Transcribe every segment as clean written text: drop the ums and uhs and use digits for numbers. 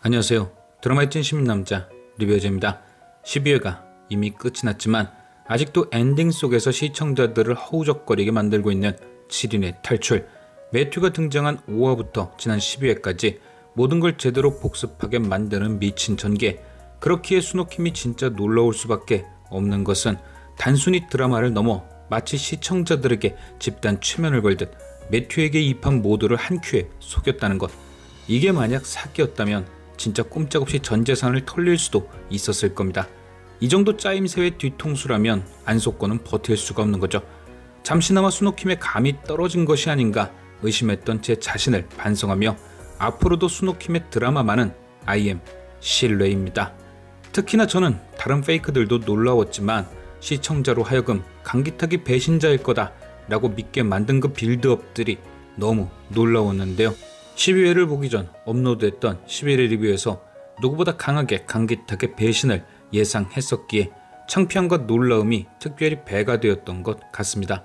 안녕하세요. 드라마의 찐심 남자 리뷰어즈입니다. 12회가 이미 끝이 났지만 아직도 엔딩 속에서 시청자들을 허우적거리게 만들고 있는 7인의 탈출. 매튜가 등장한 5화부터 지난 12회까지 모든 걸 제대로 복습하게 만드는 미친 전개. 그렇기에 수노킴이 진짜 놀라울 수밖에 없는 것은 단순히 드라마를 넘어 마치 시청자들에게 집단 최면을 걸듯 매튜에게 입한 모두를 한 큐에 속였다는 것. 이게 만약 사기였다면 진짜 꼼짝없이 전 재산을 털릴 수도 있었을 겁니다. 이 정도 짜임새의 뒤통수라면 안속권은 버틸 수가 없는 거죠. 잠시나마 수노킴의 감이 떨어진 것이 아닌가 의심했던 제 자신을 반성하며 앞으로도 수노킴의 드라마만은 I am 신뢰입니다. 특히나 저는 다른 페이크들도 놀라웠지만 시청자로 하여금 강기탁이 배신자일 거다 라고 믿게 만든 그 빌드업들이 너무 놀라웠는데요. 12회를 보기 전 업로드했던 11회 리뷰에서 누구보다 강하게 강기탁의 배신을 예상했었기에 창피함과 놀라움이 특별히 배가 되었던 것 같습니다.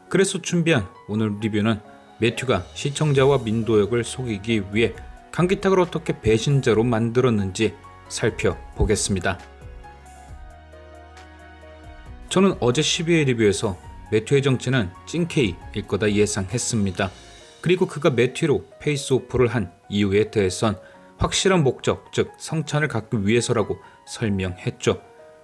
그래서 준비한 오늘 리뷰는 매튜가 시청자와 민도혁을 속이기 위해 강기탁을 어떻게 배신자로 만들었는지 살펴보겠습니다. 저는 어제 12회 리뷰에서 매튜의 정체는 찐케이일 거다 예상했습니다. 그리고 그가 매튜로 페이스오프를 한 이유에 대해선 확실한 목적, 즉 성찬을 갖기 위해서라고 설명했죠.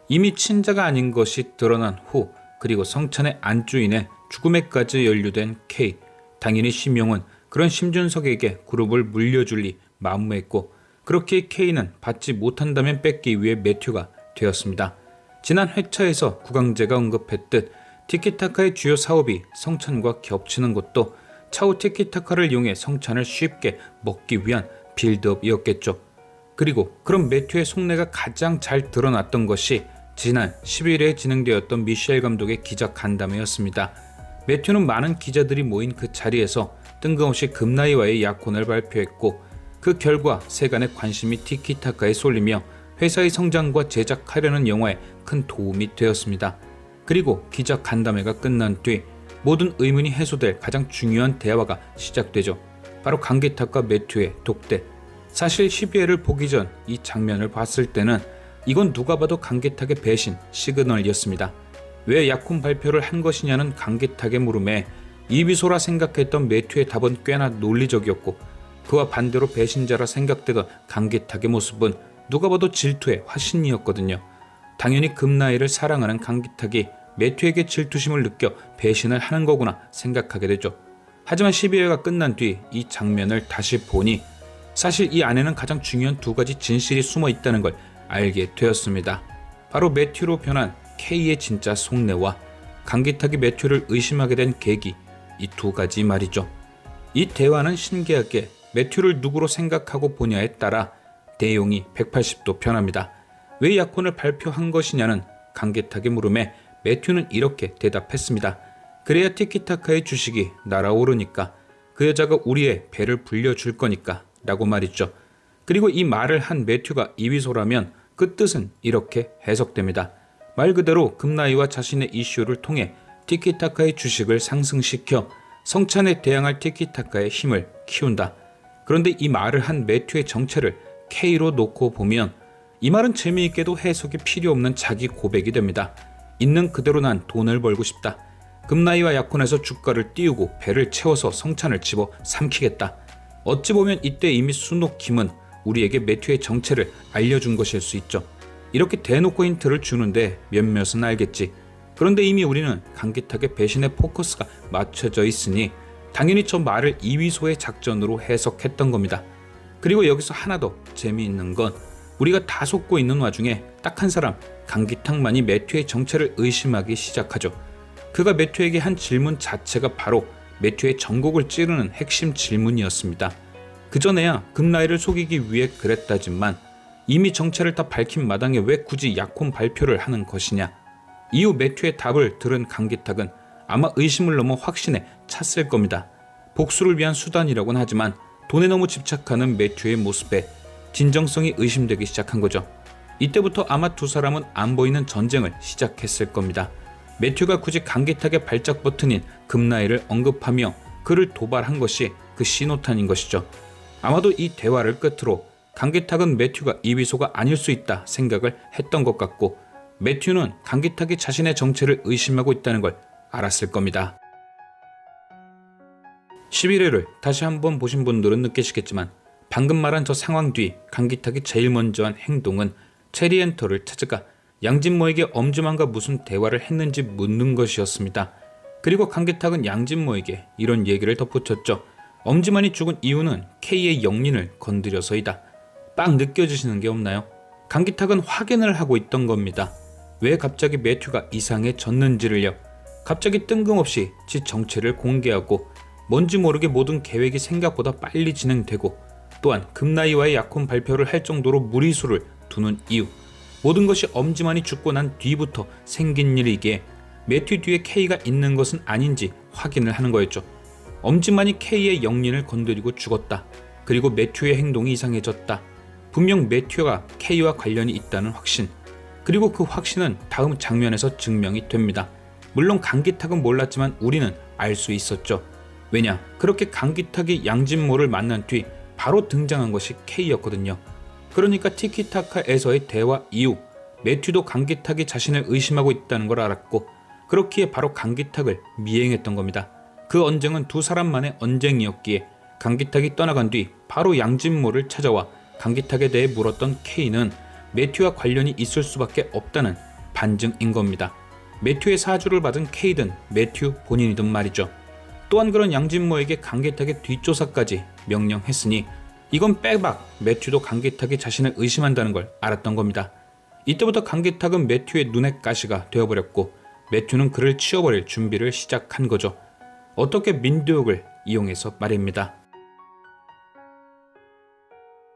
이미 친자가 아닌 것이 드러난 후 그리고 성찬의 안주인의 죽음에까지 연루된 K. 당연히 심용은 그런 심준석에게 그룹을 물려줄 리 만무했고 그렇기에 K는 받지 못한다면 뺏기 위해 매튜가 되었습니다. 지난 회차에서 구강재가 언급했듯 티키타카의 주요 사업이 성찬과 겹치는 것도 차후 티키타카를 이용해 성찬을 쉽게 먹기 위한 빌드업이었겠죠. 그리고 그런 매튜의 속내가 가장 잘 드러났던 것이 지난 11일에 진행되었던 미셸 감독의 기자 간담회였습니다. 매튜는 많은 기자들이 모인 그 자리에서 뜬금없이 금나이와의 약혼을 발표했고 그 결과 세간의 관심이 티키타카에 쏠리며 회사의 성장과 제작하려는 영화에 큰 도움이 되었습니다. 그리고 기자 간담회가 끝난 뒤 모든 의문이 해소될 가장 중요한 대화가 시작되죠. 바로 강기탁과 매튜의 독대. 사실 12회를 보기 전 이 장면을 봤을 때는 이건 누가 봐도 강기탁의 배신 시그널이었습니다. 왜 약혼 발표를 한 것이냐는 강기탁의 물음에 이비소라 생각했던 매튜의 답은 꽤나 논리적이었고 그와 반대로 배신자라 생각되던 강기탁의 모습은 누가 봐도 질투의 화신이었거든요. 당연히 금나이를 사랑하는 강기탁이 매튜에게 질투심을 느껴 배신을 하는 거구나 생각하게 되죠. 하지만 12회가 끝난 뒤 이 장면을 다시 보니 사실 이 안에는 가장 중요한 두 가지 진실이 숨어 있다는 걸 알게 되었습니다. 바로 매튜로 변한 K의 진짜 속내와 강기탁이 매튜를 의심하게 된 계기, 이 두 가지 말이죠. 이 대화는 신기하게 매튜를 누구로 생각하고 보냐에 따라 내용이 180도 변합니다. 왜 약혼을 발표한 것이냐는 강기탁의 물음에 매튜는 이렇게 대답했습니다. 그래야 티키타카의 주식이 날아오르니까 그 여자가 우리의 배를 불려줄 거니까 라고 말이죠. 그리고 이 말을 한 매튜가 이위소라면 그 뜻은 이렇게 해석됩니다. 말 그대로 금나이와 자신의 이슈를 통해 티키타카의 주식을 상승시켜 성찬에 대항할 티키타카의 힘을 키운다. 그런데 이 말을 한 매튜의 정체를 K로 놓고 보면 이 말은 재미있게도 해석이 필요 없는 자기 고백이 됩니다. 있는 그대로 난 돈을 벌고 싶다. 금나이와 약혼해서 주가를 띄우고 배를 채워서 성찬을 집어 삼키겠다. 어찌 보면 이때 이미 수노킴은 우리에게 매튜의 정체를 알려준 것일 수 있죠. 이렇게 대놓고 힌트를 주는데 몇몇은 알겠지. 그런데 이미 우리는 강기탁의 배신의 포커스가 맞춰져 있으니 당연히 저 말을 이위소의 작전으로 해석했던 겁니다. 그리고 여기서 하나 더 재미있는 건 우리가 다 속고 있는 와중에 딱 한 사람 강기탁만이 매튜의 정체를 의심하기 시작하죠. 그가 매튜에게 한 질문 자체가 바로 매튜의 전곡을 찌르는 핵심 질문이었습니다. 그전에야 금나이를 속이기 위해 그랬다지만 이미 정체를 다 밝힌 마당에 왜 굳이 약혼 발표를 하는 것이냐. 이후 매튜의 답을 들은 강기탁은 아마 의심을 넘어 확신에 찼을 겁니다. 복수를 위한 수단이라고는 하지만 돈에 너무 집착하는 매튜의 모습에 진정성이 의심되기 시작한 거죠. 이때부터 아마 두 사람은 안 보이는 전쟁을 시작했을 겁니다. 매튜가 굳이 강기탁의 발작 버튼인 금나이를 언급하며 그를 도발한 것이 그 신호탄인 것이죠. 아마도 이 대화를 끝으로 강기탁은 매튜가 이위소가 아닐 수 있다 생각을 했던 것 같고, 매튜는 강기탁이 자신의 정체를 의심하고 있다는 걸 알았을 겁니다. 11회를 다시 한번 보신 분들은 느끼시겠지만, 방금 말한 저 상황 뒤 강기탁이 제일 먼저 한 행동은 체리엔터를 찾아가 양진모에게 엄지만과 무슨 대화를 했는지 묻는 것이었습니다. 그리고 강기탁은 양진모에게 이런 얘기를 덧붙였죠. 엄지만이 죽은 이유는 K의 영린을 건드려서이다. 빡 느껴지시는 게 없나요? 강기탁은 확인을 하고 있던 겁니다. 왜 갑자기 매튜가 이상해졌는지를요. 갑자기 뜬금없이 지 정체를 공개하고 뭔지 모르게 모든 계획이 생각보다 빨리 진행되고, 또한 금나이와의 약혼 발표를 할 정도로 무리수를 두는 이유, 모든 것이 엄지만이 죽고 난 뒤부터 생긴 일이기에 매튜 뒤에 K가 있는 것은 아닌지 확인을 하는 거였죠. 엄지만이 K의 영린을 건드리고 죽었다. 그리고 매튜의 행동이 이상해졌다. 분명 매튜가 K와 관련이 있다는 확신, 그리고 그 확신은 다음 장면에서 증명이 됩니다. 물론 강기탁은 몰랐지만 우리는 알 수 있었죠. 왜냐, 그렇게 강기탁이 양진모를 만난 뒤 바로 등장한 것이 K였거든요. 그러니까 티키타카에서의 대화 이후 매튜도 강기탁이 자신을 의심하고 있다는 걸 알았고, 그렇기에 바로 강기탁을 미행했던 겁니다. 그 언쟁은 두 사람만의 언쟁이었기에 강기탁이 떠나간 뒤 바로 양진모를 찾아와 강기탁에 대해 물었던 K는 매튜와 관련이 있을 수밖에 없다는 반증인 겁니다. 매튜의 사주를 받은 K든 매튜 본인이든 말이죠. 또한 그런 양진모에게 강기탁의 뒷조사까지 명령했으니 이건 빼박 매튜도 강기탁이 자신을 의심한다는 걸 알았던 겁니다. 이때부터 강기탁은 매튜의 눈의 가시가 되어버렸고, 매튜는 그를 치워버릴 준비를 시작한 거죠. 어떻게 민두욕을 이용해서 말입니다.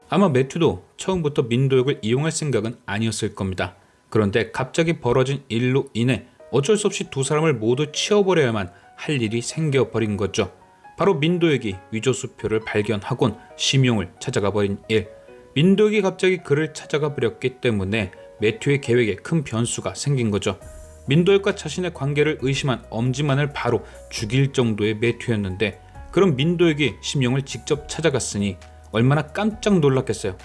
아마 매튜도 처음부터 민도욕을 이용할 생각은 아니었을 겁니다. 그런데 갑자기 벌어진 일로 인해 어쩔 수 없이 두 사람을 모두 치워버려야만 할 일이 생겨버린 거죠. 바로 민도욕이 위조수표를 발견하곤 심용을 찾아가 버린 일. 민도욕이 갑자기 그를 찾아가 버렸기 때문에 매튜의 계획에 큰 변수가 생긴 거죠. 민도욕과 자신의 관계를 의심한 엄지만을 바로 죽일 정도의 매튜였는데, 그런 민도욕이 심용을 직접 찾아갔으니 얼마나 깜짝 놀랐겠어요.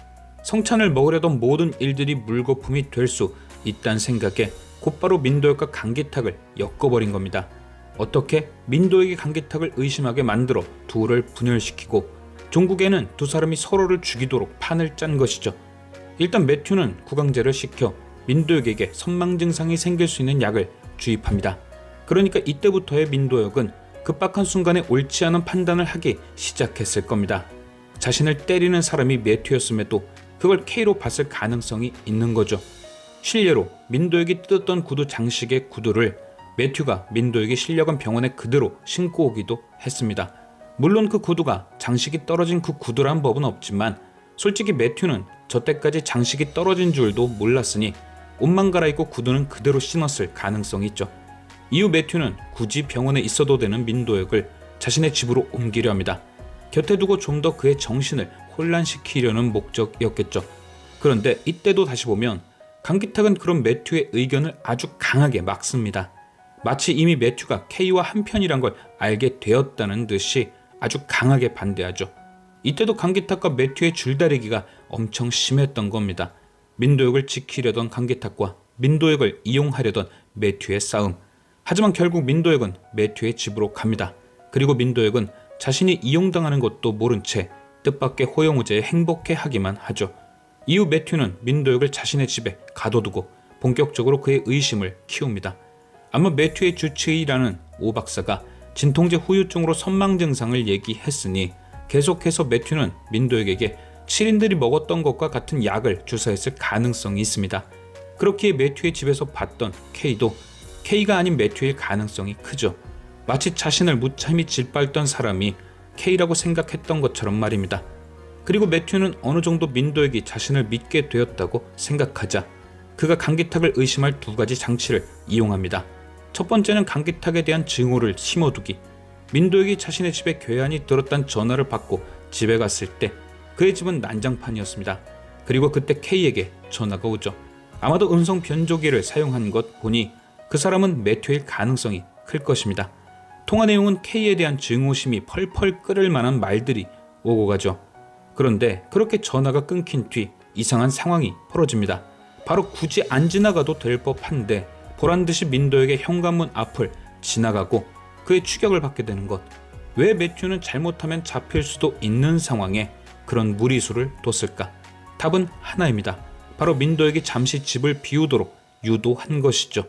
성찬을 먹으려던 모든 일들이 물거품이 될 수 있다는 생각에 곧바로 민도욕과 강기탁을 엮어버린 겁니다. 어떻게? 민도욕이 강기탁을 의심하게 만들어 둘을 분열시키고 종국에는 두 사람이 서로를 죽이도록 판을 짠 것이죠. 일단 매튜는 구강제를 시켜 민도욕에게 선망 증상이 생길 수 있는 약을 주입합니다. 그러니까 이때부터의 민도욕은 급박한 순간에 옳지 않은 판단을 하기 시작했을 겁니다. 자신을 때리는 사람이 매튜였음에도 그걸 K로 봤을 가능성이 있는 거죠. 실례로 민도욕이 뜯었던 구두 장식의 구두를 매튜가 민도욕이 실려간 병원에 그대로 신고 오기도 했습니다. 물론 그 구두가 장식이 떨어진 그 구두란 법은 없지만, 솔직히 매튜는 저때까지 장식이 떨어진 줄도 몰랐으니 옷만 갈아입고 구두는 그대로 신었을 가능성이 있죠. 이후 매튜는 굳이 병원에 있어도 되는 민도욕을 자신의 집으로 옮기려 합니다. 곁에 두고 좀 더 그의 정신을 혼란시키려는 목적이었겠죠. 그런데 이때도 다시 보면 강기탁은 그런 매튜의 의견을 아주 강하게 막습니다. 마치 이미 매튜가 K와 한편이란 걸 알게 되었다는 듯이 아주 강하게 반대하죠. 이때도 강기탁과 매튜의 줄다리기가 엄청 심했던 겁니다. 민도욕을 지키려던 강기탁과 민도욕을 이용하려던 매튜의 싸움. 하지만 결국 민도욕은 매튜의 집으로 갑니다. 그리고 민도욕은 자신이 이용당하는 것도 모른 채 뜻밖의 호영우제에 행복해하기만 하죠. 이후 매튜는 민도욕을 자신의 집에 가둬두고 본격적으로 그의 의심을 키웁니다. 아마 매튜의 주치의라는 오 박사가 진통제 후유증으로 선망 증상을 얘기했으니 계속해서 매튜는 민도욕에게 7인들이 먹었던 것과 같은 약을 주사했을 가능성이 있습니다. 그렇기에 매튜의 집에서 봤던 K도 K가 아닌 매튜일 가능성이 크죠. 마치 자신을 무참히 짓밟던 사람이 K라고 생각했던 것처럼 말입니다. 그리고 매튜는 어느 정도 민도욕이 자신을 믿게 되었다고 생각하자 그가 강기탁을 의심할 두 가지 장치를 이용합니다. 첫 번째는 강기탁에 대한 증오를 심어두기. 민도욕이 자신의 집에 괴한이 들었다는 전화를 받고 집에 갔을 때 그의 집은 난장판이었습니다. 그리고 그때 K에게 전화가 오죠. 아마도 음성 변조기를 사용한 것 보니 그 사람은 매튜일 가능성이 클 것입니다. 통화 내용은 K에 대한 증오심이 펄펄 끓을 만한 말들이 오고 가죠. 그런데 그렇게 전화가 끊긴 뒤 이상한 상황이 벌어집니다. 바로 굳이 안 지나가도 될 법한데 보란듯이 민도에게 현관문 앞을 지나가고 그의 추격을 받게 되는 것. 왜 매튜는 잘못하면 잡힐 수도 있는 상황에 그런 무리수를 뒀을까? 답은 하나입니다. 바로 민도에게 잠시 집을 비우도록 유도한 것이죠.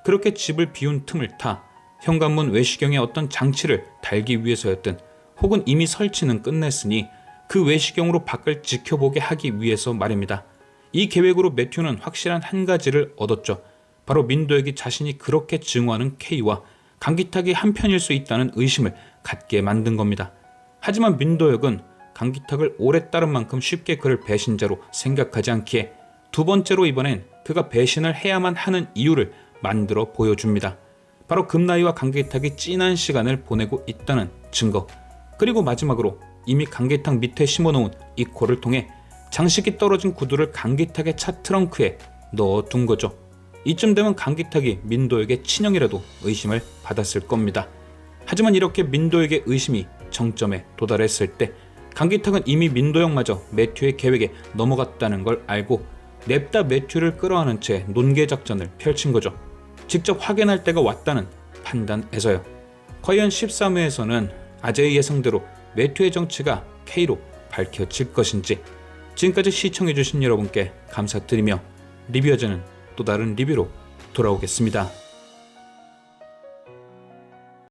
그렇게 집을 비운 틈을 타 현관문 외시경에 어떤 장치를 달기 위해서였든 혹은 이미 설치는 끝냈으니 그 외시경으로 밖을 지켜보게 하기 위해서 말입니다. 이 계획으로 매튜는 확실한 한 가지를 얻었죠. 바로 민도에게 자신이 그렇게 증오하는 K와 강기탁이 한편일 수 있다는 의심을 갖게 만든 겁니다. 하지만 민도혁은 강기탁을 오래 따른 만큼 쉽게 그를 배신자로 생각하지 않기에 두 번째로 이번엔 그가 배신을 해야만 하는 이유를 만들어 보여줍니다. 바로 금나이와 강기탁이 진한 시간을 보내고 있다는 증거. 그리고 마지막으로 이미 강기탁 밑에 심어놓은 이코를 통해 장식이 떨어진 구두를 강기탁의 차 트렁크에 넣어둔 거죠. 이쯤 되면 강기탁이 민도에게 친형이라도 의심을 받았을 겁니다. 하지만 이렇게 민도에게 의심이 정점에 도달했을 때 강기탁은 이미 민도형마저 매튜의 계획에 넘어갔다는 걸 알고 냅다 매튜를 끌어안은 채 논개 작전을 펼친 거죠. 직접 확인할 때가 왔다는 판단에서요. 과연 13회에서는 아재의 예상대로 매튜의 정체가 K로 밝혀질 것인지. 지금까지 시청해주신 여러분께 감사드리며 리뷰어제는 또 다른 리뷰로 돌아오겠습니다.